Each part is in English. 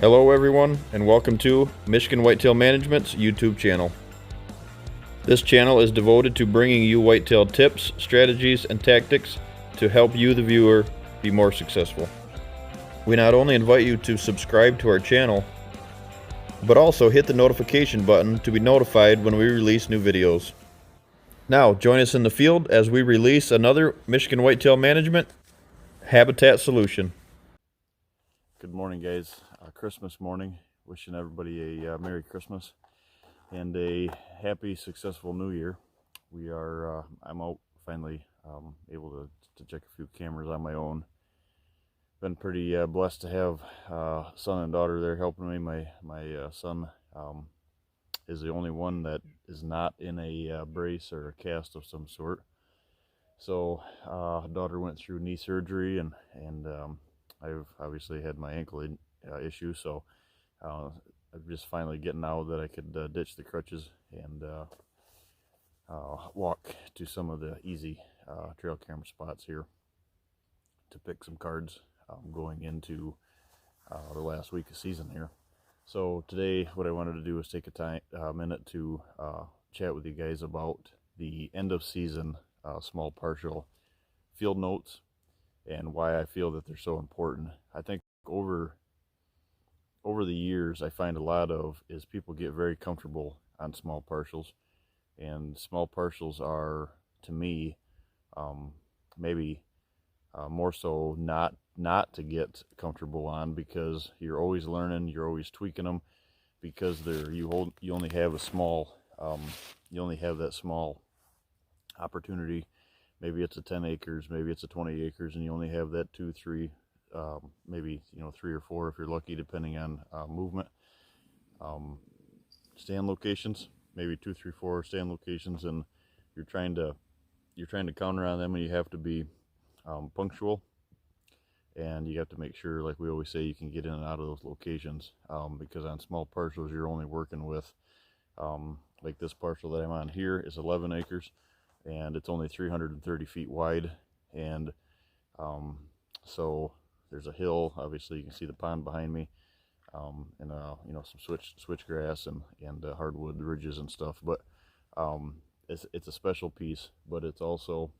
Hello everyone, and welcome to Michigan Whitetail Management's YouTube channel. This channel is devoted to bringing you whitetail tips, strategies, and tactics to help you, the viewer, be more successful. We not only invite you to subscribe to our channel, but also hit the notification button to be notified when we release new videos. Now, join us in the field as we release another Michigan Whitetail Management habitat solution. Good morning, guys. Christmas morning. Wishing everybody a Merry Christmas and a happy, successful New Year. I'm out finally able to check a few cameras on my own. Been pretty blessed to have son and daughter there helping me. My son is the only one that is not in a brace or a cast of some sort. So daughter went through knee surgery and I've obviously had my ankle issue, so I'm just finally getting out that I could ditch the crutches and walk to some of the easy trail camera spots here to pick some cards going into the last week of season here. So today what I wanted to do is take a minute to chat with you guys about the end of season small partial field notes and why I feel that they're so important. I think over the years I find a lot of is people get very comfortable on small partials, and small partials are, to me, maybe more so not to get comfortable on, because you're always learning, you're always tweaking them, because you only have a small you only have that small opportunity. Maybe it's a 10 acres, maybe it's a 20 acres, and you only have that 2, 3, maybe 3 or 4 if you're lucky, depending on movement. Stand locations, maybe 2, 3, 4 stand locations, and you're trying to counter on them, and you have to be punctual, and you have to make sure, like we always say, you can get in and out of those locations, because on small parcels you're only working with, like this parcel that I'm on here is 11 acres. And it's only 330 feet wide, and so there's a hill. Obviously, you can see the pond behind me, and some switchgrass and hardwood ridges and stuff. But it's a special piece, but it's also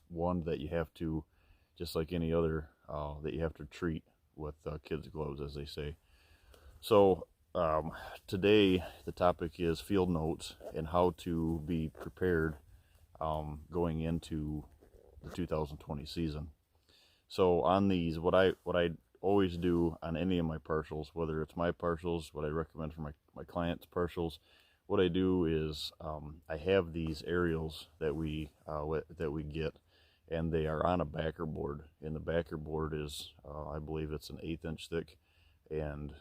one that you have to, just like any other, that you have to treat with kids' gloves, as they say. So today the topic is field notes and how to be prepared going into the 2020 season. So on these, what I always do on any of my partials, whether it's my partials, what I recommend for my clients' partials, what I do is I have these aerials that we get, and they are on a backer board, and the backer board is I believe it's an 1/8 inch thick, and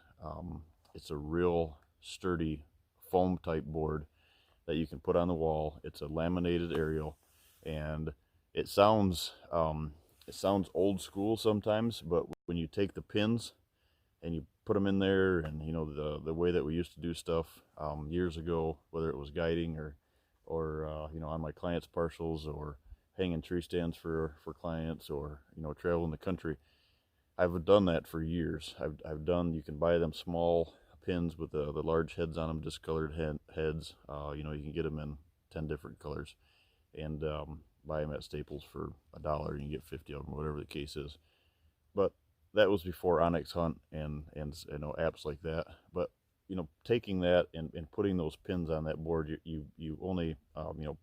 it's a real sturdy foam type board that you can put on the wall. It's a laminated aerial, and it sounds old school sometimes, but when you take the pins and you put them in there, and the way that we used to do stuff years ago, whether it was guiding or on my clients' parcels, or hanging tree stands for clients, or traveling the country, I've done that for years. I've done, you can buy them small pins with the large heads on them, discolored heads. You can get them in 10 different colors, and buy them at Staples for $1. You can get 50 of them, whatever the case is. But that was before Onyx Hunt and apps like that. But taking that and putting those pins on that board, you only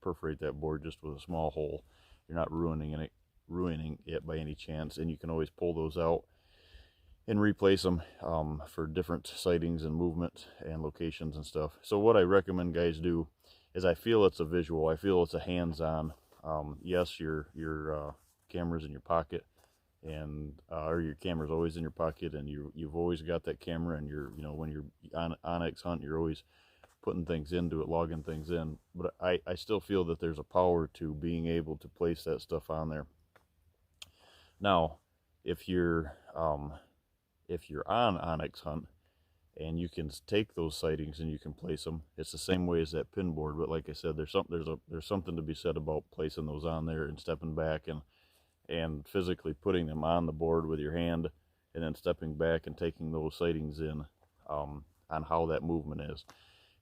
perforate that board just with a small hole. You're not ruining it by any chance, and you can always pull those out and replace them for different sightings and movement and locations and stuff. So what I recommend guys do is, I feel it's a visual, I feel it's a hands-on. Yes, your camera's in your pocket, and or your camera's always in your pocket, and you've always got that camera, and when you're on Onyx Hunt, you're always putting things into it, logging things in. But I still feel that there's a power to being able to place that stuff on there. Now, if you're on Onyx Hunt and you can take those sightings and you can place them, it's the same way as that pin board. But like I said, there's something to be said about placing those on there and stepping back and physically putting them on the board with your hand and then stepping back and taking those sightings in on how that movement is.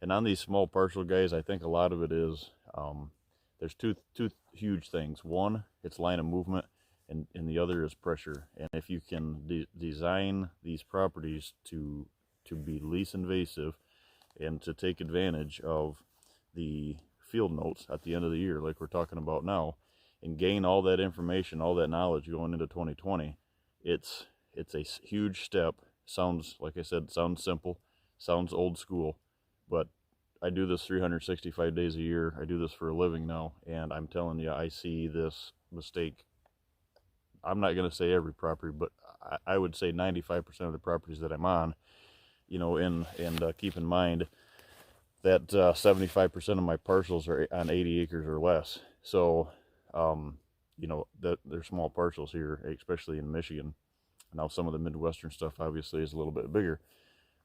And on these small partial guys, I think a lot of it is there's two huge things. One, it's line of movement, and the other is pressure. And if you can design these properties to be least invasive and to take advantage of the field notes at the end of the year, like we're talking about now, and gain all that information, all that knowledge going into 2020, it's a huge step. Sounds, like I said, sounds simple, sounds old school, but I do this 365 days a year. I do this for a living now, and I'm telling you, I see this mistake. I'm not going to say every property, but I would say 95% of the properties that I'm on, you know, and keep in mind that 75% of my parcels are on 80 acres or less. So, you know, that they're small parcels here, especially in Michigan. Now, some of the Midwestern stuff obviously is a little bit bigger,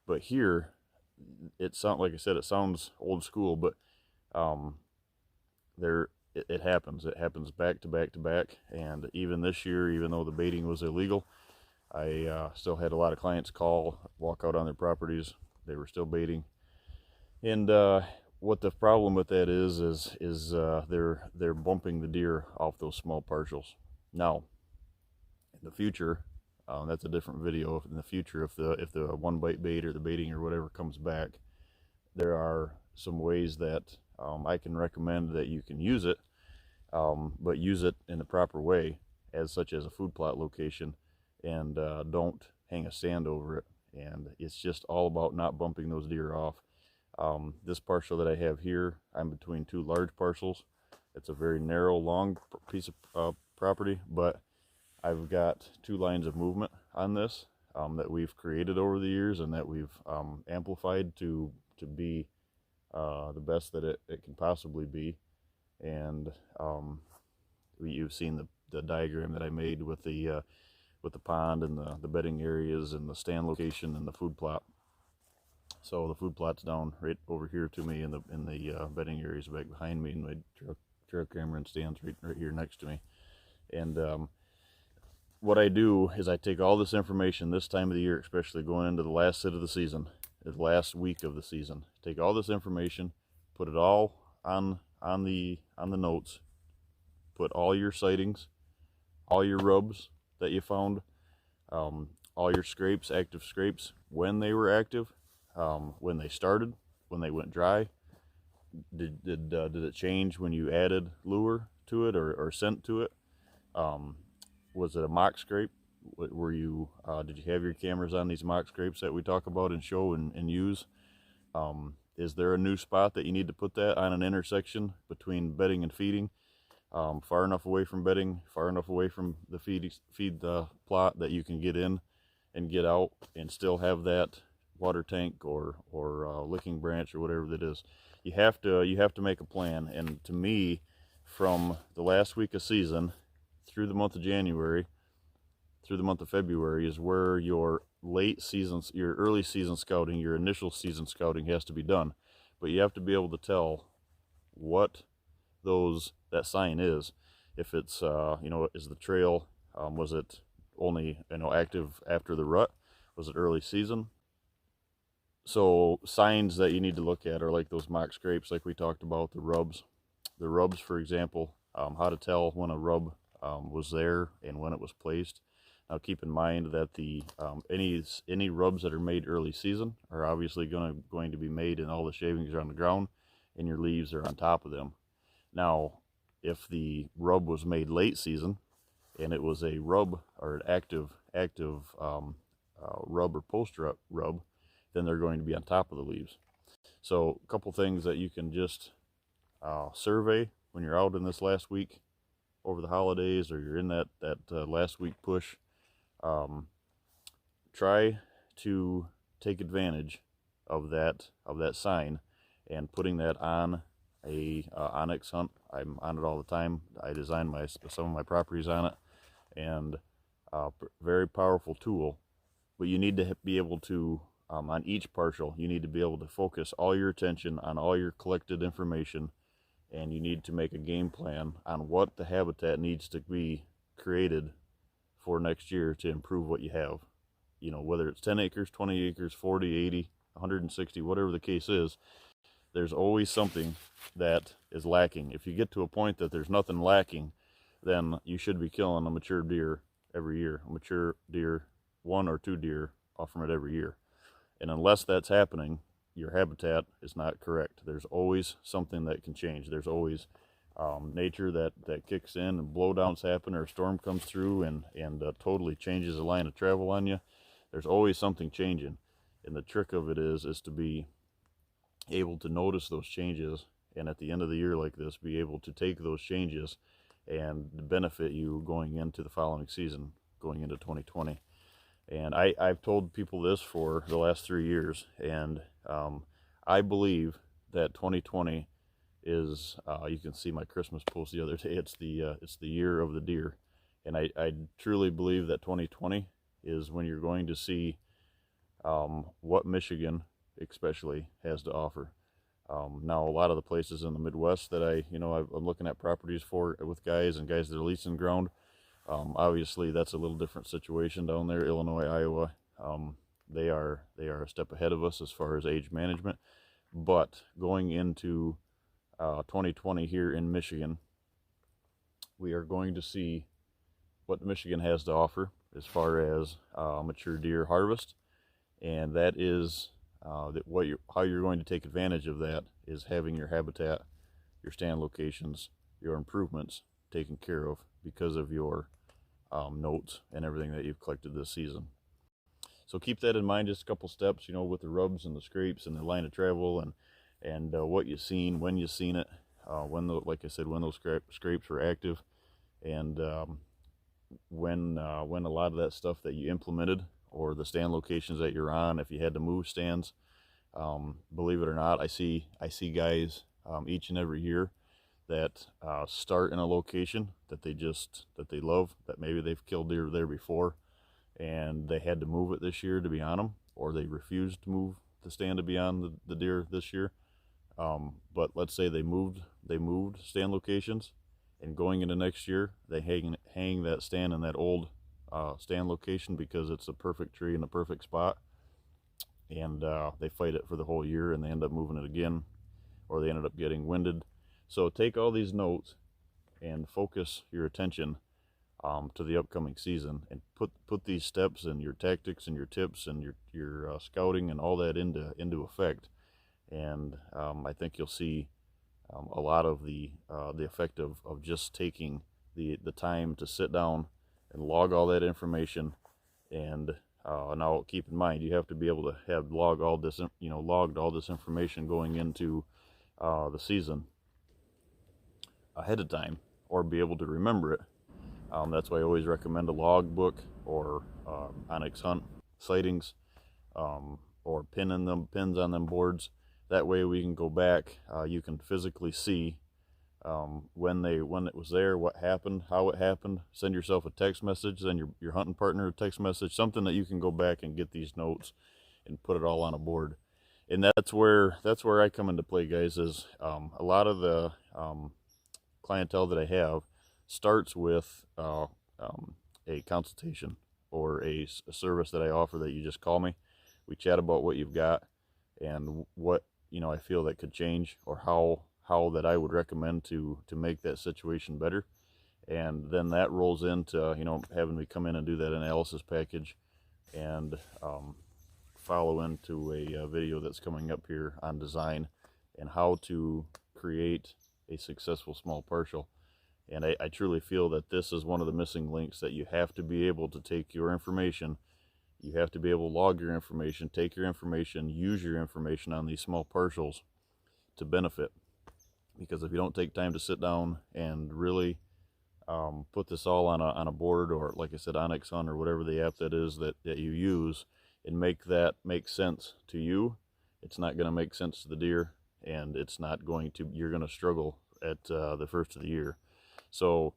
but here, it sounds, like I said, it sounds old school, but it happens. It happens back to back to back. And even this year, even though the baiting was illegal, I still had a lot of clients call, walk out on their properties. They were still baiting. And what the problem with that is they're bumping the deer off those small parcels. Now, in the future, that's a different video. In the future, if the one bite bait or the baiting or whatever comes back, there are some ways that I can recommend that you can use it, but use it in the proper way, as such as a food plot location, and don't hang a stand over it. And it's just all about not bumping those deer off. This parcel that I have here, I'm between two large parcels. It's a very narrow, long piece of property, but I've got two lines of movement on this that we've created over the years, and that we've amplified to be the best that it can possibly be. And you've seen the diagram that I made with the pond and the bedding areas and the stand location and the food plot. So the food plot's down right over here to me, in the bedding areas back behind me, and my trail camera and stands right here next to me. And what I do is I take all this information this time of the year, especially going into the last sit of the season, the last week of the season. Take all this information, put it all on the notes, put all your sightings, all your rubs that you found, all your scrapes, active scrapes, when they were active, when they started, when they went dry. Did it change when you added lure to it or scent to it? Was it a mock scrape? Were you did you have your cameras on these mock scrapes that we talk about and show and use? Is there a new spot that you need to put that on an intersection between bedding and feeding? Far enough away from bedding, far enough away from the feed plot that you can get in and get out and still have that water tank or licking branch or whatever that is. You have to make a plan. And to me, from the last week of season through the month of January, through the month of February, is where your late seasons, your early season scouting, your initial season scouting has to be done. But you have to be able to tell what that sign is. If it's is the trail, was it only active after the rut? Was it early season? So signs that you need to look at are like those mock scrapes, like we talked about, the rubs. The rubs, for example, how to tell when a rub was there and when it was placed. Now keep in mind that the any rubs that are made early season are obviously going to be made, and all the shavings are on the ground and your leaves are on top of them. Now, if the rub was made late season and it was a rub or an active rub or post rub, then they're going to be on top of the leaves. So a couple things that you can just survey when you're out in this last week over the holidays, or you're in that last week push. Try to take advantage of that sign and putting that on a onyx hunt. I'm on it all the time. I design some of my properties on it, and very powerful tool. But you need to be able to on each partial, you need to be able to focus all your attention on all your collected information, and you need to make a game plan on what the habitat needs to be created for next year to improve what you have. you know, whether it's 10 acres, 20 acres, 40, 80, 160, whatever the case is, there's always something that is lacking. If you get to a point that there's nothing lacking, then you should be killing a mature deer every year, a mature deer, 1 or 2 deer off from it every year. And unless that's happening, your habitat is not correct. There's always something that can change. There's always nature that kicks in, and blowdowns happen, or a storm comes through and totally changes the line of travel on you. There's always something changing. And the trick of it is to be able to notice those changes, and at the end of the year like this, be able to take those changes and benefit you going into the following season, going into 2020. And I've told people this for the last 3 years, and I believe that 2020 is, you can see my Christmas post the other day, it's the year of the deer. And I truly believe that 2020 is when you're going to see what Michigan especially has to offer. Now, a lot of the places in the Midwest that I'm looking at properties for with guys that are leasing ground, obviously that's a little different situation down there. Illinois, Iowa, they are a step ahead of us as far as age management. But going into 2020 here in Michigan, we are going to see what Michigan has to offer as far as mature deer harvest, and that is how you're going to take advantage of that is having your habitat, your stand locations, your improvements taken care of because of your notes and everything that you've collected this season. So keep that in mind, just a couple steps, with the rubs and the scrapes and the line of travel and what you've seen, when you've seen it, like I said, when those scrapes were active, and when a lot of that stuff that you implemented, or the stand locations that you're on, if you had to move stands. Believe it or not, I see guys each and every year that start in a location that they love, that maybe they've killed deer there before, and they had to move it this year to be on them, or they refused to move the stand to be on the deer this year. But let's say they moved stand locations, and going into next year, they hang that stand in that old stand location because it's a perfect tree in the perfect spot, and they fight it for the whole year, and they end up moving it again, or they ended up getting winded. So take all these notes and focus your attention to the upcoming season, and put these steps and your tactics and your tips and your scouting and all that into effect. And I think you'll see a lot of the effect of just taking the time to sit down and log all that information. And now keep in mind, you have to be able to have logged all this information going into the season ahead of time, or be able to remember it. That's why I always recommend a log book, or Onyx Hunt sightings, or pins on them boards. That way we can go back. You can physically see when it was there, what happened, how it happened. Send yourself a text message, send your hunting partner a text message, something that you can go back and get these notes and put it all on a board. And that's where I come into play, guys. Is a lot of the clientele that I have starts with a consultation, or a service that I offer, that you just call me. We chat about what you've got and what I feel that could change, or how that I would recommend to make that situation better. And then that rolls into having me come in and do that analysis package, and follow into a video that's coming up here on design and how to create a successful small partial. And I truly feel that this is one of the missing links, that you have to be able to take your information, you have to be able to log your information, take your information, use your information on these small partials to benefit. Because if you don't take time to sit down and really put this all on a board, or like I said, Onyx Hunt, or whatever the app that is that you use, and make that make sense to you, it's not going to make sense to the deer, and you're going to struggle at the first of the year. So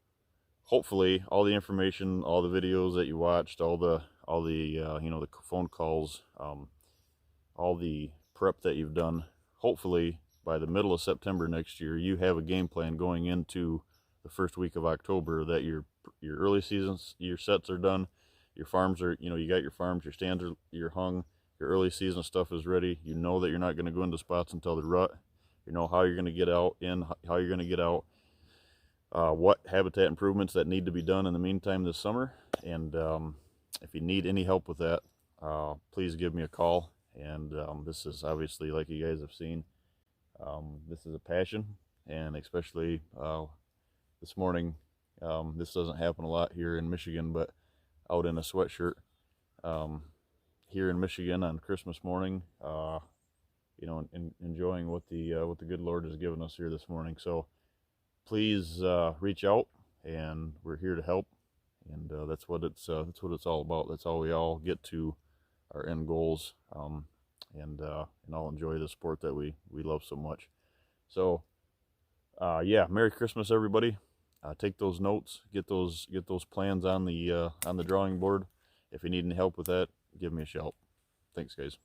hopefully all the information, all the videos that you watched, all the the phone calls, all the prep that you've done, hopefully by the middle of September next year, you have a game plan going into the first week of October, that your early seasons, your sets are done, your farms are, you got your farms, your stands are, you're hung, your early season stuff is ready. You know that you're not going to go into spots until the rut. You know how you're going to get out in, how you're going to get out, what habitat improvements that need to be done in the meantime this summer. And if you need any help with that, please give me a call. And this is obviously, like you guys have seen, this is a passion, and especially this morning, this doesn't happen a lot here in Michigan, but out in a sweatshirt here in Michigan on Christmas morning, enjoying what the good Lord has given us here this morning. So please reach out, and we're here to help, and that's what it's all about. That's how we all get to our end goals, and all enjoy the sport that we love so much. So yeah, Merry Christmas, everybody. Take those notes, get those plans on the drawing board. If you need any help with that, give me a shout. Thanks, guys.